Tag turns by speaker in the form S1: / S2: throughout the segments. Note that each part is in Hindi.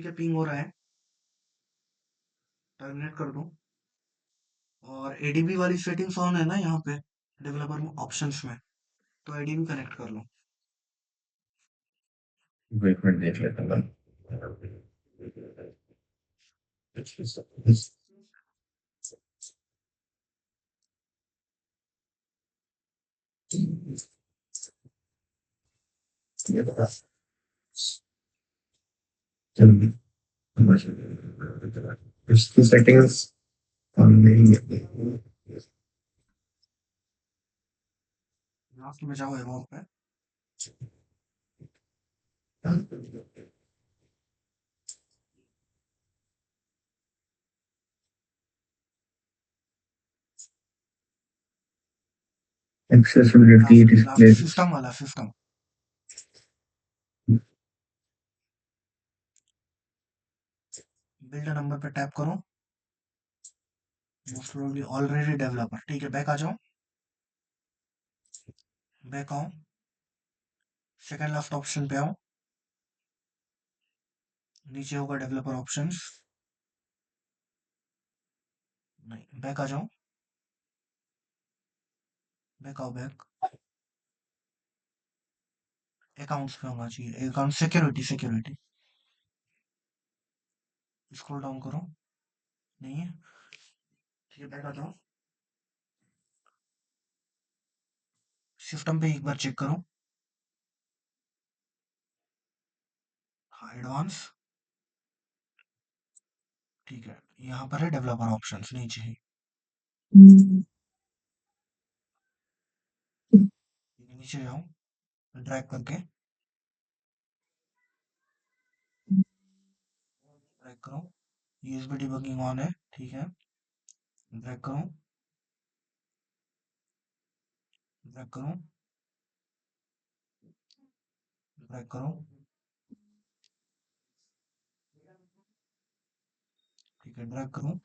S1: ठीक है, पिंग हो रहा है। टर्मिनेट कर दूं। और एडीबी वाली सेटिंग्स ऑन है ना यहाँ पे डेवलपर में ऑप्शंस में, तो एडीबी कनेक्ट कर लो।
S2: एक मिनट देख लेता हूँ। ये बता। इसकी सेटिंग्स ऑन नहीं है।
S1: लास्ट में जाओ एवॉक पे।
S2: Accessibility
S1: last
S2: display.
S1: Last system वाला सिस्टम। बिल्ड नंबर पे टैप करो। मोस्ट प्रोबेबली ऑलरेडी डेवलपर, ठीक है, बैक आ जाओ। बैक आओ। सेकंड लास्ट ऑप्शन पे आओ। नीचे होगा डेवलपर ऑप्शंस। नहीं, बैक आ जाओ। बैक आओ बैक। अकाउंट्स पे होना चाहिए, account security security. Scroll down करो। नहीं है, ठीक है, बैक आ जाओ। सिस्टम पे एक बार चेक करो। हाँ, एडवांस। ठीक है, यहाँ पर है डेवलपर ऑप्शंस नीचे ही। नीचे जाओ, ड्रैग करके ड्रैग करो। यूएसबी डिबगिंग ऑन है, ठीक है। ड्रैग करो, ड्रैग करो, ड्रैग करो। ठीक है, ड्रैग करो।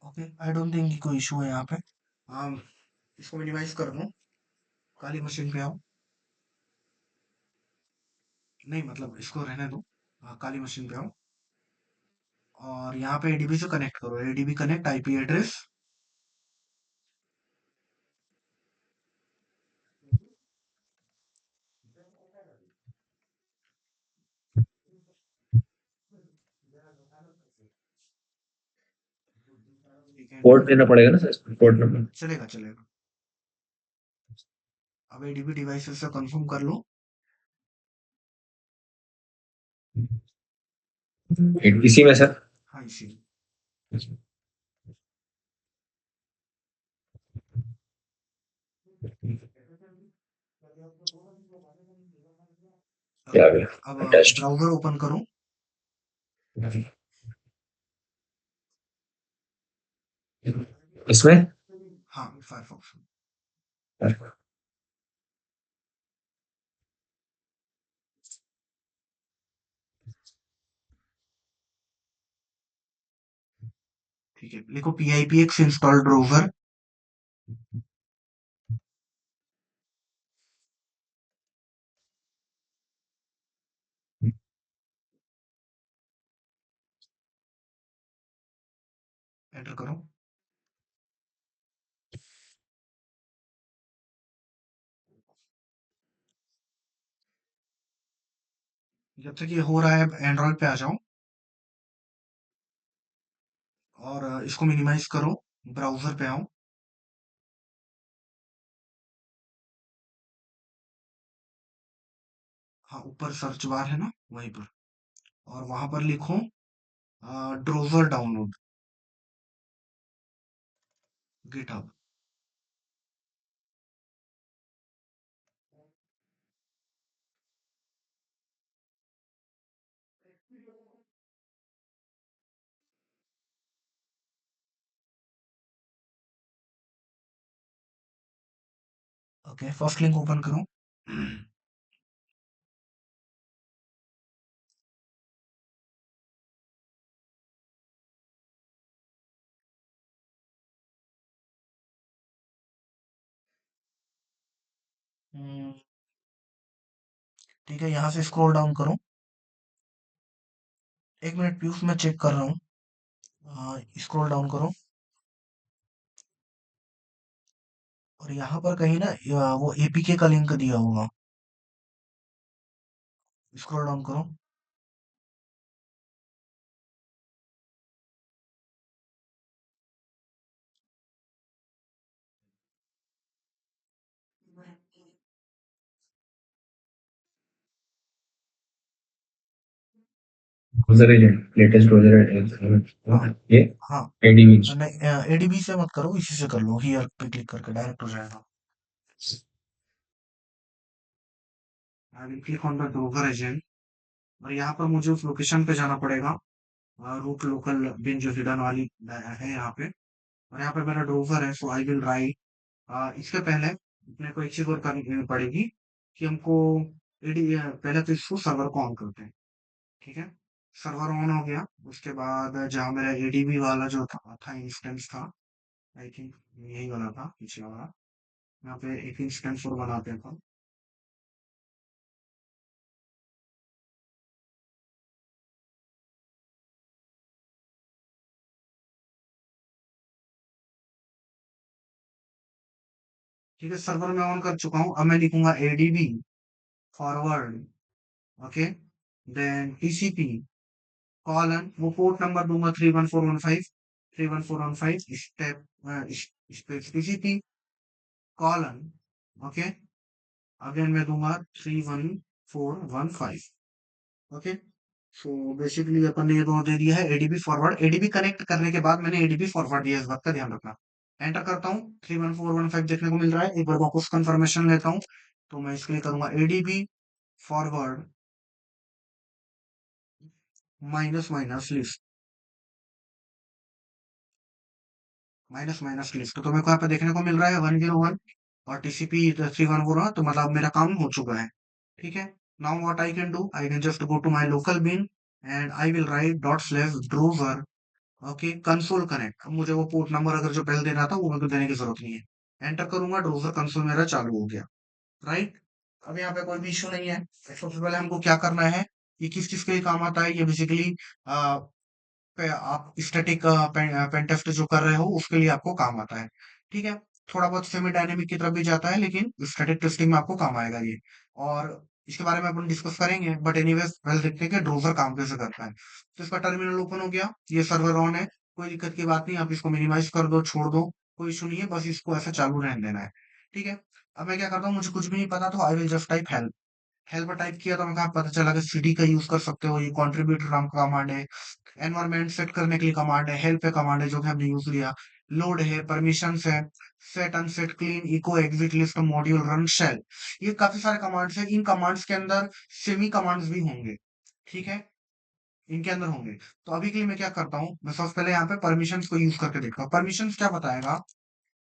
S1: ओके, आई डोंट थिंक कोई इशू है यहाँ पे। हम इसको मिनिमाइज कर दो। काली मशीन पे आओ। नहीं, मतलब इसको रहने दो। हाँ, काली मशीन पे आओ। और यहाँ पे एडीबी से कनेक्ट करो, एडीबी कनेक्ट आईपी एड्रेस। ठीक है,
S2: पोर्ट देना पड़ेगा ना सर, पोर्ट नंबर।
S1: चलेगा चलेगा। अब एडीबी डिवाइसेस से कंफर्म कर लो।
S2: इसी में सर।
S1: हाँ, इसी।
S2: क्या
S1: अब
S2: आ गया?
S1: अब
S2: टेस्ट।
S1: ब्राउजर ओपन करो।
S2: इसमें।
S1: हाँ, फायरफॉक्स। ठीक है, लिखो PIPX इंस्टॉल ब्राउजर। एंटर करो। जब तक ये हो रहा है एंड्रॉइड पे आ जाओ। और इसको मिनिमाइज करो। ब्राउजर पे आओ। हाँ, ऊपर सर्च बार है ना, वहीं पर। और वहां पर लिखो drozer download GitHub. Okay, first link open करो। हम्म, ठीक है, यहाँ से स्क्रॉल डाउन करो। एक मिनट पीयूष, मैं चेक कर रहा हूँ। स्क्रॉल डाउन करो और यहाँ पर कहीं ना वो एपीके का लिंक दिया होगा। स्क्रॉल डाउन करो।
S2: ब्राउज़र एजेंट, लेटेस्ट ब्राउज़र
S1: हाँ
S2: एजेंट, ये
S1: हाँ।
S2: एडीबी।
S1: नहीं, एडीबी से मत करो, इसी से कर लो, हियर पे क्लिक करके डायरेक्ट हो जाएगा। I will click on the broker agent और यहाँ पर मुझे उस लोकेशन पे जाना पड़ेगा। रूट लोकल बिन जो हिडन वाली है यहाँ पे, और यहाँ पे मेरा ड्रोवर है, सो आई विल राइट। इसके पहले अपने को एक चीज और करनी पड़ेगी कि हमको एडी पहले तो इसको सर्वर को ऑन करते हैं। ठीक है, सर्वर ऑन हो गया। उसके बाद जहाँ मेरा एडीबी वाला जो था इंस्टेंस था, आई थिंक यही वाला था, पिछला वाला। यहाँ पे एक इंस्टेंस और बनाते हैं। ठीक है, सर्वर में ऑन कर चुका हूँ। अब मैं लिखूंगा ADB forward, okay, then TCP colon, वो पोर्ट नंबर दूंगा 31415, 31415 space TCP colon, okay, again मैं दूंगा 31415। ओके, सो बेसिकली अपन ने ये दोनों दे दिया है, एडीबी फॉरवर्ड। एडीबी कनेक्ट करने के बाद मैंने एडीबी फॉरवर्ड दिया, इस बात का ध्यान रखना। एंटर करता हूँ, 31415 देखने को मिल रहा है। एक बार वापस कंफर्मेशन लेता हूँ, तो मैं इसके लिए करूंगा ADB forward minus minus list, minus minus list, तो मेरे को यहाँ पे देखने को मिल रहा है 101 और टीसीपी 314, तो मतलब मेरा काम हो चुका है। ठीक है, now what I can do, I can just go to my local bin and I will write dot slash drozer, okay, console connect. अब मुझे वो पोर्ट नंबर अगर जो पहले देना था वो मेरे को देने की जरूरत नहीं है। एंटर करूंगा, ड्रोवर कंसोल मेरा चालू हो गया। राइट, अब यहाँ पे कोई भी इशू नहीं है। सबसे पहले हमको क्या करना है, ये किस चीज के लिए काम आता है, ये बेसिकली पे आप स्टैटिक पेन टेस्ट जो कर रहे हो उसके लिए आपको काम आता है। ठीक है, थोड़ा बहुत सेमी डायनेमिक की तरफ भी जाता है, लेकिन स्टैटिक टेस्टिंग में आपको काम आएगा ये। और इसके बारे में अपन डिस्कस करेंगे, बट एनीवेज पहले देखते हैं कि ड्रोवर काम कैसे करता है। तो इसका टर्मिनल ओपन हो गया, ये सर्वर ऑन है, कोई दिक्कत की बात नहीं। आप इसको मिनिमाइज कर दो, छोड़ दो, कोई इशू नहीं है, बस इसको ऐसा चालू रहने देना है। ठीक है, अब मैं क्या करता हूँ, मुझे कुछ भी नहीं पता, तो आई will just type help. Help type किया तो मैं पता चला कि सीडी का यूज कर सकते हो, ये कंट्रीब्यूटर नाम का कमांड है। एनवायरनमेंट सेट करने के लिए कमांड है, हेल्प है कमांड है जो कि हमने यूज लिया। लोड है, परमिशंस है, set unset clean echo exit list module run shell, ये काफी सारे कमांड्स हैं। इन कमांड्स के अंदर सेमी कमांड्स भी होंगे। ठीक है, इनके अंदर होंगे। तो अभी के लिए मैं क्या करता हूँ, मैं सबसे पहले यहाँ पे परमिशंस को यूज करके देखता हूँ। परमिशंस क्या बताएगा,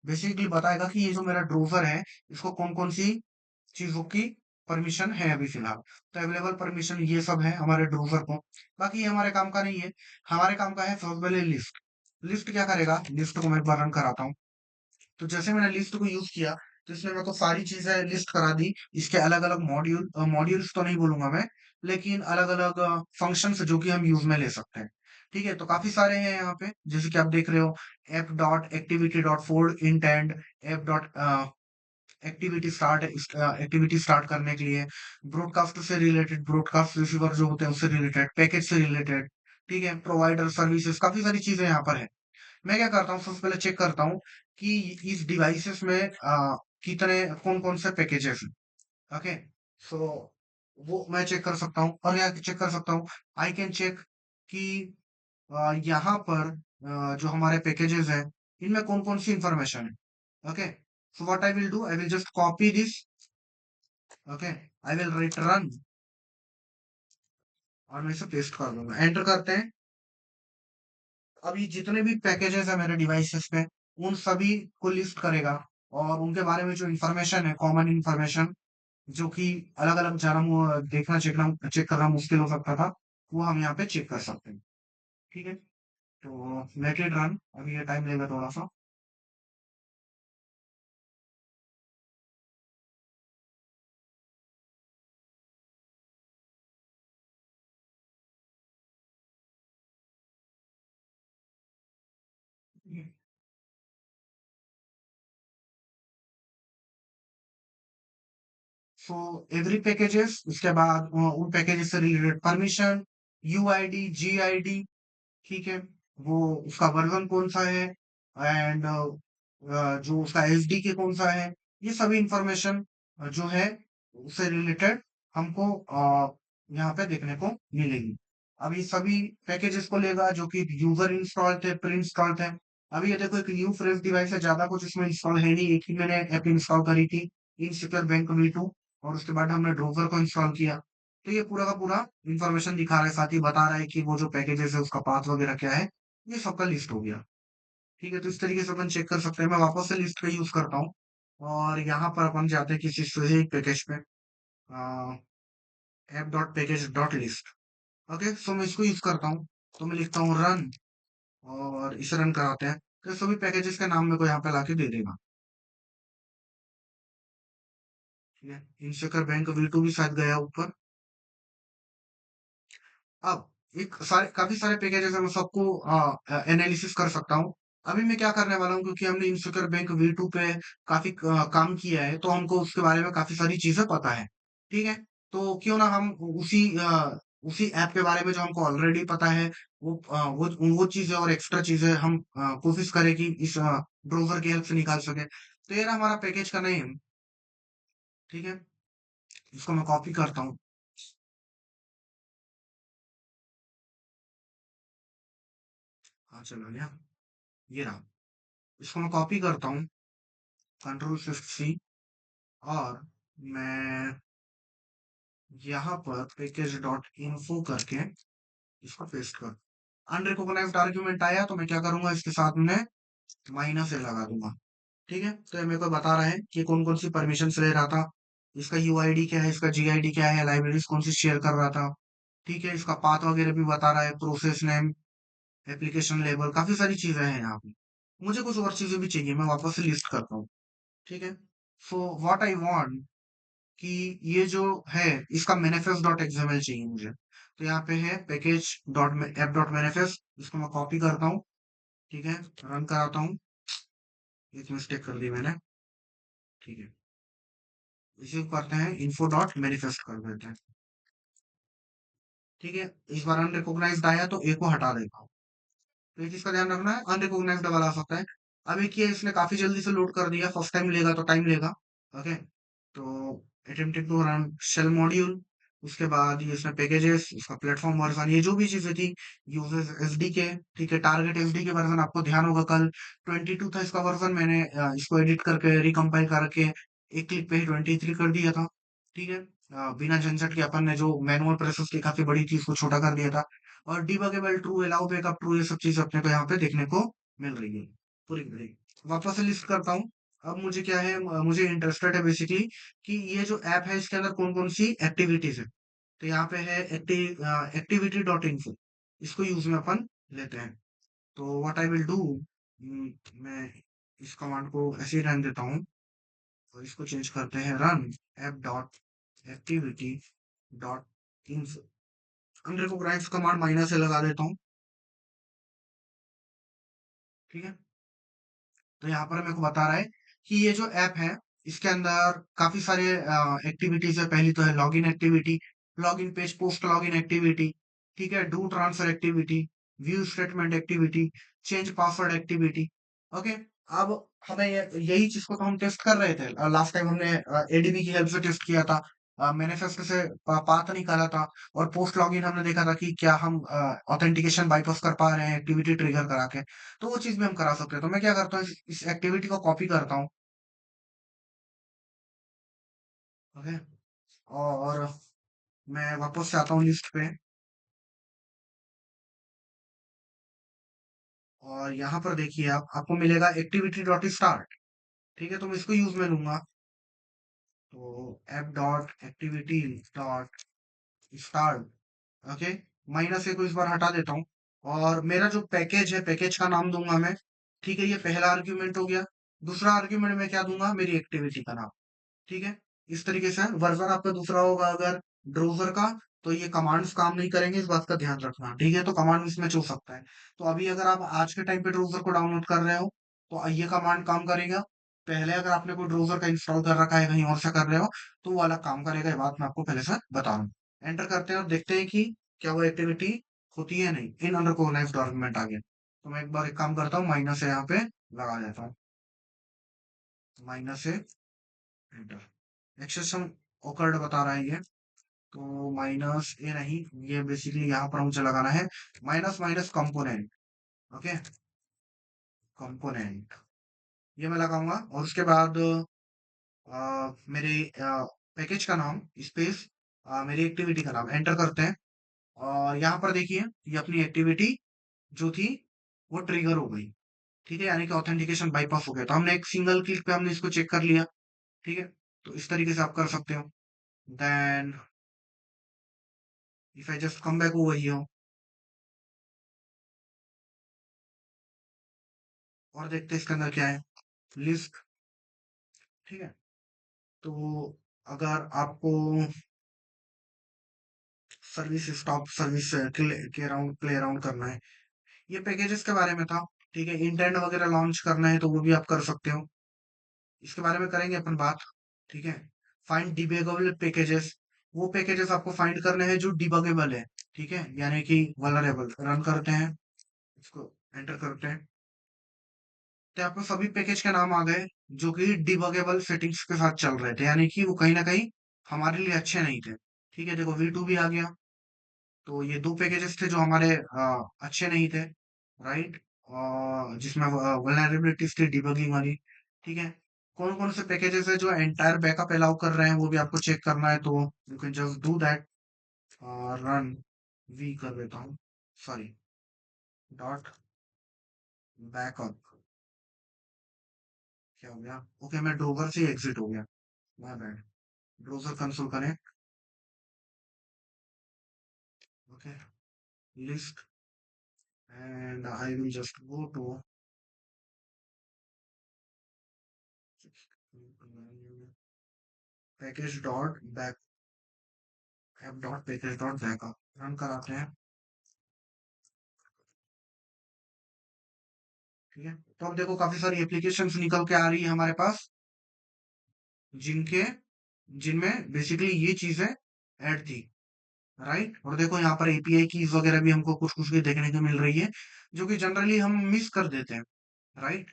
S1: बेसिकली बताएगा कि ये जो मेरा ड्रोवर है, इसको कौन कौन सी चीजों की परमिशन है अभी फिलहाल। तो अवेलेबल परमिशन ये सब है हमारे ड्रोवर को। बाकी ये हमारे काम का नहीं है, हमारे काम का है सबसे पहले लिस्ट। लिस्ट क्या करेगा, लिस्ट को मैं एक बार रन कराता हूँ। तो जैसे मैंने लिस्ट को यूज किया, तो इसने मेरे को सारी चीजें लिस्ट करा दी। इसके अलग अलग मॉड्यूल्स तो नहीं बोलूंगा मैं, लेकिन अलग अलग फंक्शंस जो कि हम यूज में ले सकते हैं। ठीक है, तो काफी सारे हैं यहाँ पे, जैसे कि आप देख रहे हो, app dot activity dot fold intend, app dot activity start करने के लिए, ब्रॉडकास्ट से रिलेटेड, ब्रॉडकास्ट रिसीवर जो होते हैं उससे रिलेटेड, पैकेज से रिलेटेड। ठीक है, प्रोवाइडर सर्विसेज, काफी सारी चीजें यहाँ पर है। मैं क्या करता हूँ, सबसे पहले चेक करता हूँ कि इस डिवाइसेस में कितने कौन कौन से पैकेजेस हैं। ओके, सो वो मैं चेक कर सकता हूँ, और यहाँ चेक कर सकता हूँ, आई कैन चेक कि यहाँ पर जो हमारे पैकेजेस हैं, इनमें कौन कौन सी इंफॉर्मेशन है। Okay, so what I will do, I will just copy this, okay, I will right run और मैं इसे पेस्ट कर दूंगा। एंटर करते हैं। अभी जितने भी पैकेजेस है मेरे डिवाइसेस पे, उन सभी को लिस्ट करेगा, और उनके बारे में जो इंफॉर्मेशन है, कॉमन इंफॉर्मेशन, जो कि अलग अलग जाना देखना चेक करना मुश्किल हो सकता था, वो हम यहाँ पे चेक कर सकते हैं। ठीक है, तो लेट इट रन, अभी ये टाइम लेगा थोड़ा सा। सो एवरी पैकेजेस, उसके बाद उन पैकेजेस से रिलेटेड परमिशन, यूआईडी, जीआईडी, ठीक है, वो उसका वर्जन कौन सा है, एंड जो उसका एसडी के कौन सा है, ये सभी इंफॉर्मेशन जो है उससे रिलेटेड हमको यहाँ पे देखने को मिलेगी। अब ये सभी पैकेजेस को लेगा जो कि यूजर इंस्टॉल थे, प्री इंस्टॉल थे। अभी ये देखो एक न्यू फ्रेश डिवाइस है, ज्यादा कुछ इसमें इंस्टॉल है नहीं, एक ही मैंने ऐप इंस्टॉल करी थी, इनसिक्योर बैंक V2, और उसके बाद हमने ड्रोजर को इंस्टॉल किया। तो ये पूरा का पूरा इंफॉर्मेशन दिखा रहा है, साथ ही बता रहा है कि वो जो पैकेजेस है उसका पाथ वगैरह क्या है, ये सबका लिस्ट हो गया। ठीक है, तो इस तरीके से अपन चेक कर सकते हैं। मैं वापस से लिस्ट का यूज करता हूँ, और यहाँ पर अपन जाते हैं किसी स्पेसिफिक पैकेज पे, app dot package dot list. Okay, so मैं इसको यूज करता हूँ, तो मैं लिखता हूँ रन, और इसे रन कराते हैं, तो सभी पैकेजेस का नाम मेरे को यहाँ पे लाके दे देगा। ठीक है, इंश्योर बैंक V2 भी शायद गया ऊपर। अब एक सारे काफी सारे पैकेजेस है, मैं सबको एनालिसिस कर सकता हूँ। अभी मैं क्या करने वाला हूँ, क्योंकि हमने इंश्योर बैंक V2 पे काफी काम किया है, तो हमको उसके बारे में काफी सारी चीजें पता है। ठीक है, तो क्यों ना हम उसी ऐप के बारे में जो हमको ऑलरेडी पता है, वो चीजें और एक्स्ट्रा चीजें हम कोशिश करें कि इस ब्राउजर की हेल्प से निकाल सके। तो ये रहा हमारा पैकेज का नेम। ठीक है, इसको मैं कॉपी करता हूँ। हाँ, चलो गया, ये रहा। इसको मैं कॉपी करता हूँ, Ctrl+Shift+C, और मैं यहाँ पर पैकेज डॉट इन्फो करके इसको पेस्ट कर, अनरिकॉग्नाइज्ड आर्ग्यूमेंट आया तो मैं क्या करूंगा, इसके साथ में माइनस ए लगा दूंगा। ठीक है, तो ये मेरे को बता रहा है कि कौन कौन सी परमिशन ले रहा था, इसका यूआईडी क्या है, इसका जीआईडी क्या है, लाइब्रेरीज कौन सी शेयर कर रहा था। ठीक है, इसका पाथ वगैरह भी बता रहा है, प्रोसेस नेम, एप्लीकेशन लेवल, काफी सारी चीजें हैं यहाँ पे। मुझे कुछ और चीजें भी चाहिए, मैं वापस से लिस्ट करता हूँ। ठीक है, सो व्हाट आई वांट कि ये जो है इसका मैनिफेस्ट डॉट एक्सएमएल चाहिए मुझे। तो यहाँ पे है package dot app dot manifest, इसको मैं कॉपी करता हूँ। ठीक है, रन कराता हूँ, एक मिस्टेक कर दी मैंने। ठीक है, इसे करते हैं इन्फो डॉट मैनिफेस्ट कर देते हैं। ठीक है, इस बार अनरिकॉग्नाइज्ड आया तो ए को हटा देता हूँ। तो ये चीज का ध्यान रखना है, अनरिकॉग्नाइज्ड वाला आ सकता है। अब एक ये इसने काफी जल्दी से लोड कर दिया, फर्स्ट टाइम लेगा तो टाइम लेगा। ओके, तो attempted to run shell module, उसके बाद ये इसमें पैकेजेस, उसका प्लेटफॉर्म वर्जन, ये जो भी चीजें थी, यूजेस एसडीके। ठीक है, टारगेट एसडीके वर्जन आपको ध्यान होगा कल 22 था इसका वर्जन, मैंने इसको एडिट करके रिकम्पाइल करके एक क्लिक पे ही 23 कर दिया था। ठीक है, बिना झंझट के अपन ने जो मैनुअल प्रोसेस की काफी बड़ी थी उसको छोटा कर दिया था। और डिबगेबल ट्रू, अलाउ बैकअप ट्रू, ये सब चीज अपने को यहाँ पे देखने को मिल रही है पूरी की पूरी। वापस से लिस्ट करता हूँ। अब मुझे क्या है, मुझे इंटरेस्टेड है बेसिकली कि ये जो ऐप है इसके अंदर कौन कौन सी एक्टिविटीज है। तो यहाँ पे है एक्टिविटी डॉट इन्फो, इसको यूज में अपन लेते हैं। तो व्हाट आई विल डू, मैं इस कमांड को ऐसे ही रहने देता हूँ, और इसको चेंज करते हैं run app dot activity dot info. Unrecognised command minus से लगा देता हूँ। ठीक है, तो यहाँ पर मेरे को बता रहा है कि ये जो ऐप है इसके अंदर काफी सारे एक्टिविटीज है। पहली तो है login activity, login page post login activity. ठीक है, do transfer activity, view statement activity, change password activity. Okay, अब हमें यही चीज को तो हम टेस्ट कर रहे थे लास्ट टाइम, हमने एडीबी की हेल्प से टेस्ट किया था, मैनिफेस्ट से पाथ निकाला था, और पोस्ट लॉगिन हमने देखा था कि क्या हम ऑथेंटिकेशन बाईपास कर पा रहे हैं एक्टिविटी ट्रिगर करा के। तो वो चीज भी हम करा सकते हैं। तो मैं क्या करता हूँ, इस एक्टिविटी को कॉपी करता हूँ। ओके, और मैं वापस से आता हूँ लिस्ट पे, और यहाँ पर देखिए आपको मिलेगा एक्टिविटी डॉट स्टार्ट। ठीक है, तो मैं इसको यूज में लूंगा, तो app dot activity dot start. Okay, minus A को इस बार हटा देता हूँ, और मेरा जो पैकेज है पैकेज का नाम दूंगा मैं। ठीक है, ये पहला आर्ग्यूमेंट हो गया। दूसरा आर्ग्यूमेंट मैं क्या दूंगा, मेरी एक्टिविटी का नाम। ठीक है, इस तरीके से वर्जन आपका दूसरा होगा अगर ब्राउजर का, तो ये कमांड्स काम नहीं करेंगे, इस बात का ध्यान रखना, ठीक है। तो कमांड मिसमैच हो सकता है। तो अभी अगर आप आज के टाइम पे ब्राउजर को डाउनलोड कर रहे हो तो ये कमांड काम करेगा। पहले अगर आपने कोई ब्राउजर का इंस्टॉल कर रखा है, कहीं और से कर रहे हो, तो वो वाला काम करेगा। ये बात मैं आपको पहले से बता रहा हूँ। एंटर करते हैं और देखते हैं कि क्या वो एक्टिविटी होती है नहीं। इन अनरिकॉग्नाइज्ड डॉक्यूमेंट आ गया। तो मैं एक बार एक काम करता हूँ, माइनस से यहाँ पे लगा देता हूँ, माइनस से एंटर। एक्सेशन ओकर्ड बता रहा है ये। तो माइनस ए नहीं, ये बेसिकली यहाँ पर मुझे लगाना है minus minus component. Okay, component ये मैं लगाऊंगा। और उसके बाद मेरे पैकेज का नाम स्पेस मेरी एक्टिविटी का नाम एंटर करते हैं। और यहाँ पर देखिए, ये अपनी एक्टिविटी जो थी वो ट्रिगर हो गई। ठीक है, यानी कि ऑथेंटिकेशन बाईपास हो गया। तो हमने एक सिंगल क्लिक पे हमने इसको चेक कर लिया। ठीक है, तो इस तरीके से आप कर सकते हो। Then if I just come back over here और देखते हैं इसके अंदर क्या है, लिस्ट। ठीक है, तो अगर आपको सर्विस स्टॉप सर्विस के अराउंड प्ले अराउंड करना है, ये पैकेजेस के बारे में था। ठीक है, इंटेंट वगैरह लॉन्च करना है तो वो भी आप कर सकते हो। इसके बारे में करेंगे अपन बात। ठीक है, फाइंड डिबगेबल पैकेजेस, वो पैकेजेस आपको फाइंड करने हैं जो डिबगेबल है। ठीक है, यानी कि वल्नरेबल। रन करते हैं, इसको एंटर करते हैं, तो आपको सभी पैकेज के नाम आ गए जो कि डिबगेबल सेटिंग्स के साथ चल रहे थे, यानी कि वो कहीं ना कहीं हमारे लिए अच्छे नहीं थे। ठीक है, देखो V2 भी आ गया। तो ये दो पैकेजेस थे जो हमारे अच्छे नहीं थे, राइट। जिसमें वल्नरेबिलिटीज थी डिबगिंग वाली। ठीक है, कौन कौन से पैकेजेस है जो एंटायर बैकअप अलाउ कर रहे हैं वो भी आपको चेक करना है। तो you can just do that. Run वी कर देता हूँ, सॉरी, डॉट बैकअप। क्या हो गया, ओके, मैं ड्रोवर से एग्जिट हो गया, माय बैड। ब्राउज़र कंसोल करें, okay, list, and I will just go to package dot back app dot package dot backup. Run कराते हैं। ठीक है, तो अब देखो काफी सारी एप्लीकेशंस निकल के आ रही है हमारे पास, जिनके जिनमें बेसिकली ये चीजें ऐड थी, राइट। और देखो यहाँ पर एपीआई कीज वगैरह भी हमको कुछ कुछ भी देखने को मिल रही है, जो कि जनरली हम मिस कर देते हैं, राइट।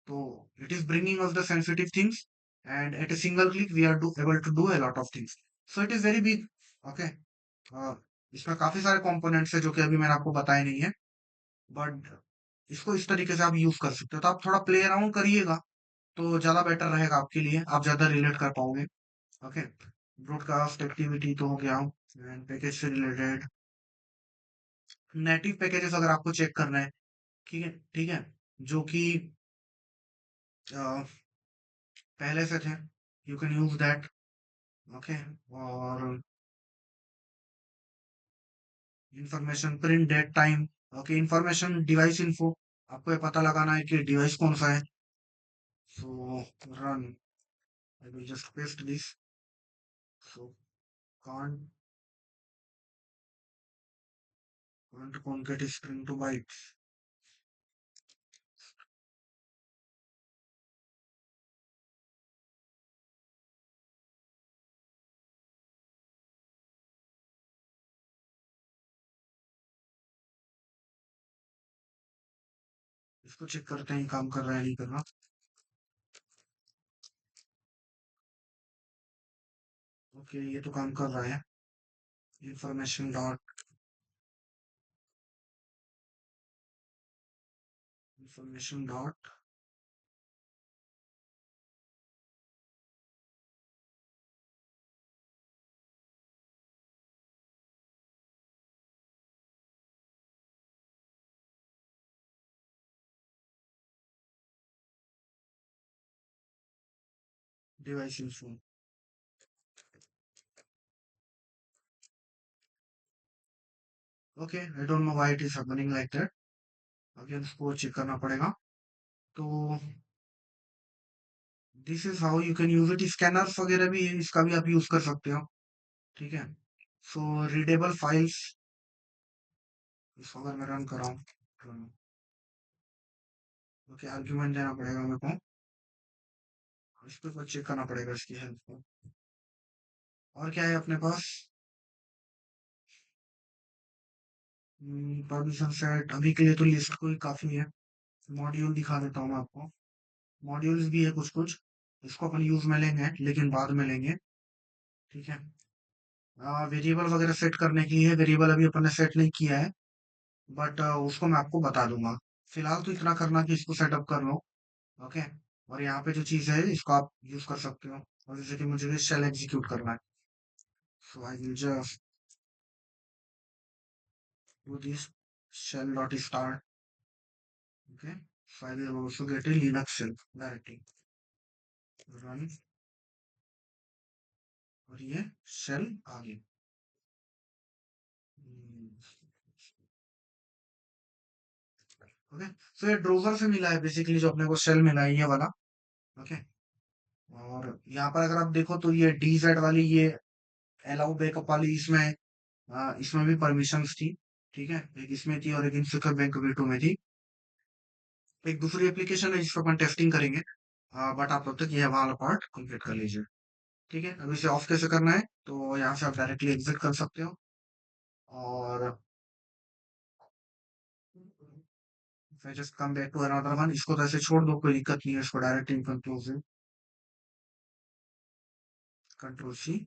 S1: तो it is bringing us the sensitive things, and at a single click we are able to do a lot of things. So it is very big. Okay. इसमें काफी सारे कंपोनेंट्स है जो कि अभी मैंने आपको बताए नहीं है, बट इसको इस तरीके से आप यूज कर सकते हो। तो आप थोड़ा प्ले अराउंड करिएगा तो ज्यादा बेटर रहेगा आपके लिए, आप ज्यादा रिलेट कर पाओगे। ओके, ब्रॉडकास्ट एक्टिविटी तो हो गया, एंड पैकेज से रिलेटेड नेटिव पैकेजेस अगर आपको चेक करना है, ठीक है, ठीक है, जो कि पहले से थे, you can use that. Okay, और information print date time. Okay, information device info, आपको ये पता लगाना है कि डिवाइस कौन सा है। So run, I will just paste this. So can't can't convert string to bytes। इसको चेक करते हैं काम कर रहा है नहीं कर रहा। ओके, ये तो काम कर रहा है। Information dot information dot device info. Okay, I don't know why it is happening like that. Again इसको चेक करना पड़ेगा। तो this is how you can use it. Scanners वगैरह भी है, इसका भी आप यूज कर सकते हो। ठीक है, सो रीडेबल फाइल्स, इसको अगर मैं रन कराऊँ तो ओके आर्ग्यूमेंट देना पड़ेगा मेरे को, इस पे चेक करना पड़ेगा इसकी हेल्प को। और क्या है अपने पास? परमिशन सेट अभी के लिए तो लिस्ट कोई काफी है। मॉड्यूल दिखा देता हूँ मैं आपको, मॉड्यूल्स भी है कुछ कुछ, इसको अपन यूज में लेंगे लेकिन बाद में लेंगे, ठीक है। वेरिएबल वगैरह सेट करने के लिए वेरिएबल अभी अपन ने सेट नहीं किया है, बट उसको मैं आपको बता दूंगा। फिलहाल तो इतना करना कि इसको सेटअप कर लो, ओके। और यहाँ पे जो चीज है इसको आप यूज कर सकते हो, और जैसे कि मुझे शेल एग्जीक्यूट करना है, so I will just do this shell dot start, okay, so I will also get a Linux shell directly, run, और ये शेल आ गई। ओके, तो ये ड्रोवर से मिला है बेसिकली, जो अपने को शेल मिला है ये वाला, ओके। और यहाँ पर अगर आप देखो तो ये DZ वाली, ये अलाउ बैकअप वाली, इसमें इसमें भी परमिशंस थी, ठीक है। एक इसमें थी और एक इनसिक्योर बैंक V2 में थी। एक दूसरी एप्लीकेशन है जिसको अपन टेस्टिंग करेंगे, बट आप तब तक ये वाला पार्ट कंप्लीट कर लीजिए, ठीक है। अब इसे ऑफ कैसे करना है, तो यहाँ से आप डायरेक्टली एग्जिट कर सकते हो, और फिर just come back to another one, इसको तो ऐसे छोड़ दो, कोई दिक्कत नहीं है, इसको डायरेक्टली कंट्रोल C,